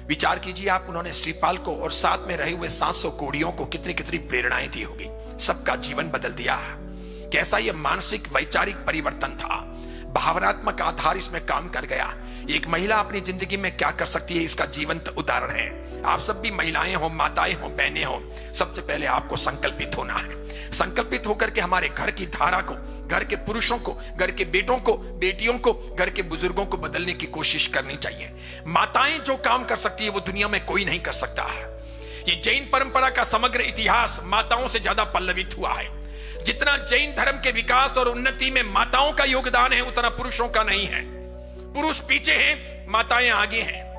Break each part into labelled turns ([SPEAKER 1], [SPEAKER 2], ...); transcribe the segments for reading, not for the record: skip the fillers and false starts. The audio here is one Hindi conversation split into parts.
[SPEAKER 1] विचार कीजिए आप, उन्होंने श्रीपाल को और साथ में रहे हुए 700 कोड़ियों को कितनी कितनी प्रेरणाएं दी होगी। सबका जीवन बदल दिया। कैसा यह मानसिक वैचारिक परिवर्तन था। भावनात्मक आधार इसमें काम कर गया। एक महिला अपनी जिंदगी में क्या कर सकती है, इसका जीवंत उदाहरण है। आप सब भी महिलाएं हो, माताएं हो, बहनें हो, सबसे पहले आपको संकल्पित होना है। संकल्पित होकर के हमारे घर की धारा को, घर के पुरुषों को, घर के बेटों को, बेटियों को, घर के बुजुर्गों को बदलने की कोशिश करनी चाहिए। माताएं जो काम कर सकती है वो दुनिया में कोई नहीं कर सकता है। ये जैन परंपरा का समग्र इतिहास माताओं से ज्यादा पल्लवित हुआ है। जितना जैन धर्म के विकास और उन्नति में माताओं का योगदान है उतना पुरुषों का नहीं है। पुरुष पीछे हैं, माताएं आगे हैं।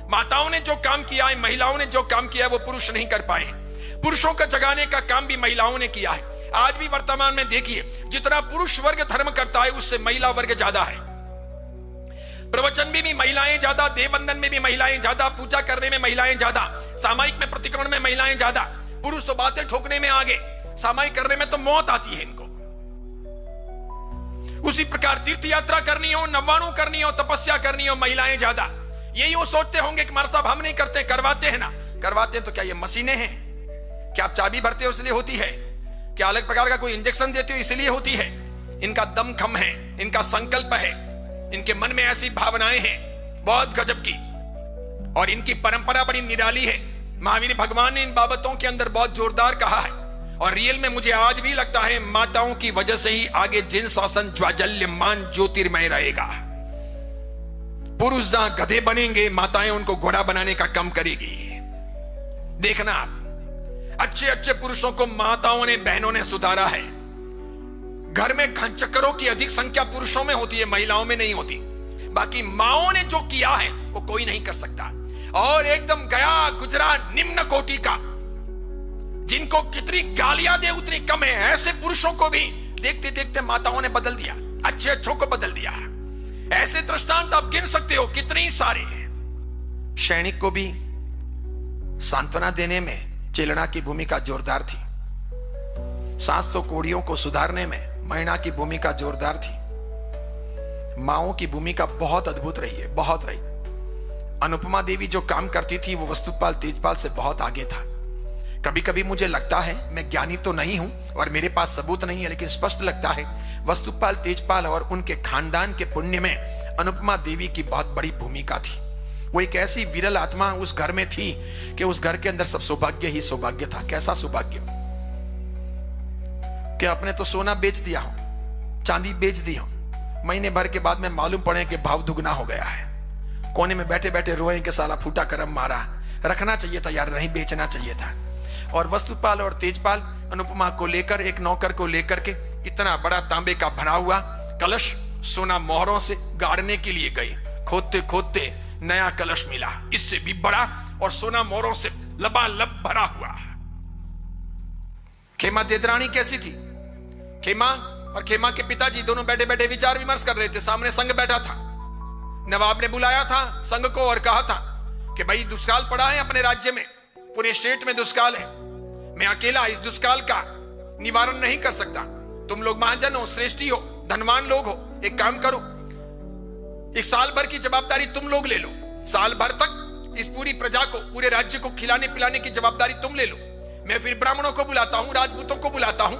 [SPEAKER 1] माताओं ने जो काम किया है, महिलाओं ने जो काम किया है वो पुरुष नहीं कर पाए। पुरुषों का जगाने का काम भी महिलाओं ने किया है। आज भी वर्तमान में देखिए, जितना पुरुष वर्ग धर्म करता है उससे महिला वर्ग ज्यादा है। प्रवचन में भी महिलाएं ज्यादा, देववंदन में भी महिलाएं ज्यादा, पूजा करने में महिलाएं ज्यादा, सामायिक में प्रतिक्रमण में महिलाएं ज्यादा। पुरुष तो बातें ठोकने में आगे, सामायिक करने में तो मौत आती है इनको। उसी प्रकार तीर्थ यात्रा करनी हो, नवाणु करनी हो, तपस्या करनी हो, महिलाएं ज्यादा। यही वो सोचते होंगे कि मार साहब हम नहीं करते, करवाते हैं ना। करवाते हैं तो क्या ये मशीनें हैं? क्या आप चाबी भरते हो इसलिए होती है? क्या अलग प्रकार का कोई इंजेक्शन देते हो इसलिए होती है? इनका दम खम है, इनका संकल्प है, इनके मन में ऐसी भावनाएं हैं बहुत गजब की, और इनकी परंपरा बड़ी निराली है। महावीर भगवान ने इन बाबतों के अंदर बहुत जोरदार कहा है। और रियल में मुझे आज भी लगता है माताओं की वजह से ही आगे जिन शासन ज्वाजल्यमान ज्योतिर्मय रहेगा। पुरुष जहां गधे बनेंगे, माताएं उनको घोड़ा बनाने का काम करेगी। देखना आप, अच्छे अच्छे पुरुषों को माताओं ने, बहनों ने सुधारा है। घर में घनचक्करों की अधिक संख्या पुरुषों में होती है, महिलाओं में नहीं होती। बाकी माओं ने जो किया है वो कोई नहीं कर सकता। और एकदम गया गुजरा निम्न कोटि का, जिनको कितनी गालियां दे उतनी कम है, ऐसे पुरुषों को भी देखते देखते माताओं ने बदल दिया, अच्छे अच्छों को बदल दिया। ऐसे दृष्टांत आप गिन सकते हो कितने सारे। सैनिक को भी सांत्वना देने में चेलना की भूमिका जोरदार थी। 700 कोड़ियों को सुधारने में महिला की भूमिका जोरदार थी। माओं की भूमिका बहुत अद्भुत रही है, बहुत रही। अनुपमा देवी जो काम करती थी वो वस्तुपाल तेजपाल से बहुत आगे था। कभी कभी मुझे लगता है, मैं ज्ञानी तो नहीं हूं और मेरे पास सबूत नहीं है, लेकिन स्पष्ट लगता है वस्तुपाल तेजपाल और उनके खानदान के पुण्य में अनुपमा देवी की बहुत बड़ी भूमिका थी। वो एक ऐसी विरल आत्मा उस घर में थी कि उस घर के अंदर सब सौभाग्य ही सौभाग्य था। कैसा सौभाग्य कि अपने तो सोना बेच दिया हो, चांदी बेच दी हो, महीने भर के बाद में मालूम पड़े कि भाव दुगना हो गया है। कोने में बैठे बैठे रोए कि साला फूटा करम मारा, रखना चाहिए था यार, नहीं बेचना चाहिए था। और वस्तुपाल और तेजपाल अनुपमा को लेकर, एक नौकर को लेकर के इतना बड़ा तांबे का भरा हुआ कलश सोना मोहरों से गाड़ने के लिए गए। खोदते खोदते नया कलश मिला, इससे भी बड़ा और सोना मोहरों से लबालब भरा हुआ। खेमा देदरानी कैसी थी? खेमा और खेमा के पिताजी दोनों बैठे बैठे विचार विमर्श कर रहे थे। सामने संघ बैठा था। नवाब ने बुलाया था संघ को और कहा था कि भाई दुष्काल पड़ा है अपने राज्य में, पूरे स्टेट में दुष्काल है। मैं अकेला इस दुष्काल का निवारण नहीं कर सकता। तुम लोग महाजन हो, श्रेष्ठी हो, धनवान लोग हो, एक काम करो, एक साल भर की जवाबदारी तुम लोग ले लो। साल भर तक इस पूरी प्रजा को, पूरे राज्य को खिलाने पिलाने की जवाबदारी तुम ले लो। मैं फिर ब्राह्मणों को बुलाता हूं, राजपूतों को बुलाता हूं,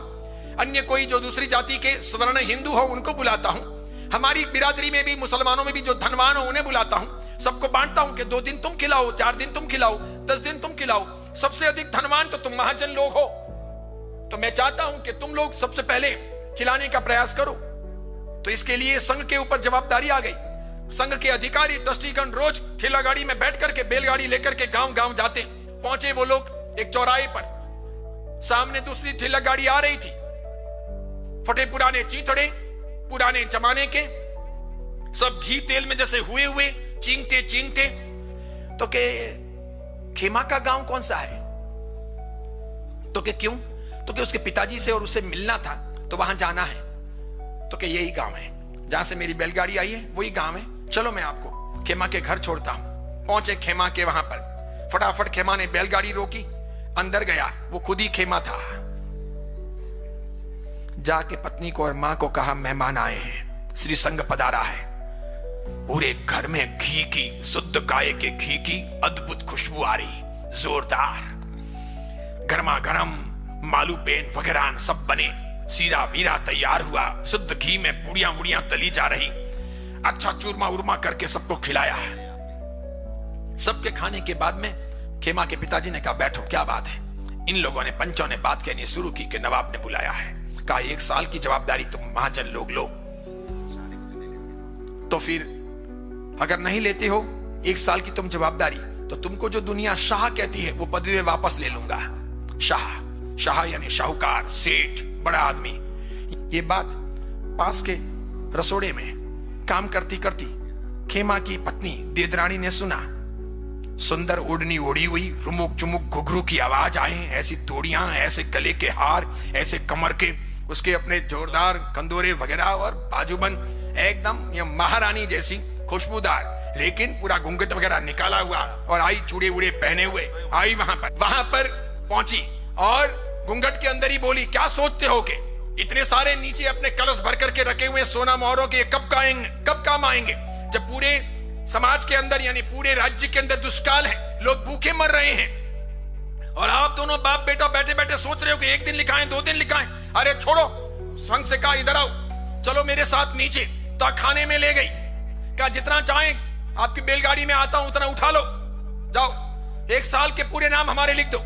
[SPEAKER 1] अन्य कोई जो दूसरी जाति के स्वर्ण हिंदू हो उनको बुलाता हूं, हमारी बिरादरी में भी, मुसलमानों में भी जो धनवान हो उन्हें बुलाता हूं। सबको बांटता हूं कि 2 दिन तुम खिलाओ, 4 दिन तुम खिलाओ, 10 दिन तुम खिलाओ। सबसे अधिक धनवान तो तुम महाजन लोग हो, तो मैं चाहता हूं कि तुम लोग सबसे पहले खिलाने का प्रयास करो। तो इसके लिए संघ के ऊपर जवाबदारी आ गई। संघ के अधिकारी ट्रस्टीगण रोज ठेला गाड़ी में बैठ करके, बैलगाड़ी लेकर के गांव गांव जाते। पहुंचे वो लोग एक चौराहे पर, सामने दूसरी ठेला गाड़ी आ रही थी। फटे पुराने चीथड़े, पुराने जमाने के, सब घी तेल में जैसे हुए हुए, चींगते चींगते। तो के खेमा का गांव कौन सा है? तो के क्यों? तो के उसके पिताजी से और उससे मिलना था, तो वहां जाना है। तो के यही गांव है जहां से मेरी बैलगाड़ी आई है, वही गांव है। चलो मैं आपको खेमा के घर छोड़ता हूं। पहुंचे खेमा के वहां पर, फटाफट खेमा ने बैलगाड़ी रोकी, अंदर गया। वो खुद ही खेमा था। जाके पत्नी को और मां को कहा मेहमान आए हैं, श्री संघ पधारा है। पूरे घर में घी की, शुद्ध गाय के घी की अद्भुत खुशबू आ रही, जोरदार, गर्मा गर्म मालू पेन वगैरह सब बने, सीरा वीरा तैयार हुआ, शुद्ध घी में पूड़ियां मुड़ियां तली जा रही, अच्छा चूरमा उरमा करके सबको खिलाया। सबके खाने के बाद में खेमा के पिताजी ने कहा बैठो, क्या बात है। इन लोगों ने, पंचों ने बात कहनी शुरू की कि नवाब ने बुलाया है, कहा 1 साल की जवाबदारी तुम महाजन लोग लो, तो फिर अगर नहीं लेते हो 1 साल की तुम जवाबदारी, तो तुमको जो दुनिया शाह कहती है वो पदवी में वापस ले लूंगा। शाह, शाह यानी शाहूकार, सेठ, बड़ा आदमी। ये बात पास के रसोड़े में काम करती करती खेमा की पत्नी देदरानी ने सुना। सुंदर ओढ़नी ओढ़ी हुई, रुमुक चुमुक घुघरू की आवाज आए, ऐसी तोड़ियां, ऐसे गले के हार, ऐसे कमर के, उसके अपने जोरदार कंदोरे वगैरह और बाजूबंद, एकदम ये महारानी जैसी खुशबूदार, लेकिन पूरा घूंघट वगैरह निकाला हुआ, और आई चूड़े उड़े पहने हुए, आई वहां पर पहुंची और घूंघट के अंदर ही बोली, क्या सोचते हो कि इतने सारे नीचे अपने कलश भर करके रखे हुए सोना मोहरों के कब काम आएंगे, जब पूरे समाज के अंदर यानी पूरे राज्य के अंदर दुष्काल है, लोग भूखे मर रहे हैं, और आप दोनों बाप बेटा बैठे बैठे सोच रहे हो कि 1 दिन लिखाएं 2 दिन लिखाएं। अरे छोड़ो, संग से कहा इधर आओ, चलो मेरे साथ नीचे। खाने में ले गई, कहा जितना चाहें आपकी बैलगाड़ी में आता हूं उतना उठा लो, जाओ 1 साल के पूरे नाम हमारे लिख दो,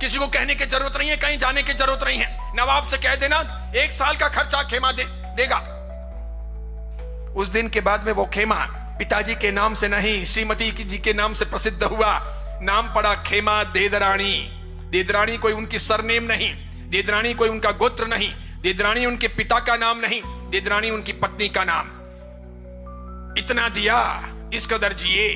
[SPEAKER 1] किसी को कहने की जरूरत नहीं है, कहीं जाने की जरूरत नहीं है, नवाब से कह देना 1 साल का खर्चा खेमा देगा। उस दिन के बाद में वो खेमा पिताजी के नाम से नहीं, श्रीमती जी के नाम से प्रसिद्ध हुआ। नाम पड़ा खेमा देदरानी। देदरानी कोई उनकी सरनेम नहीं, देदरानी कोई उनका गोत्र नहीं, देदरानी उनके पिता का नाम नहीं, देदरानी उनकी पत्नी का नाम। इतना दिया, इस कदर जिए।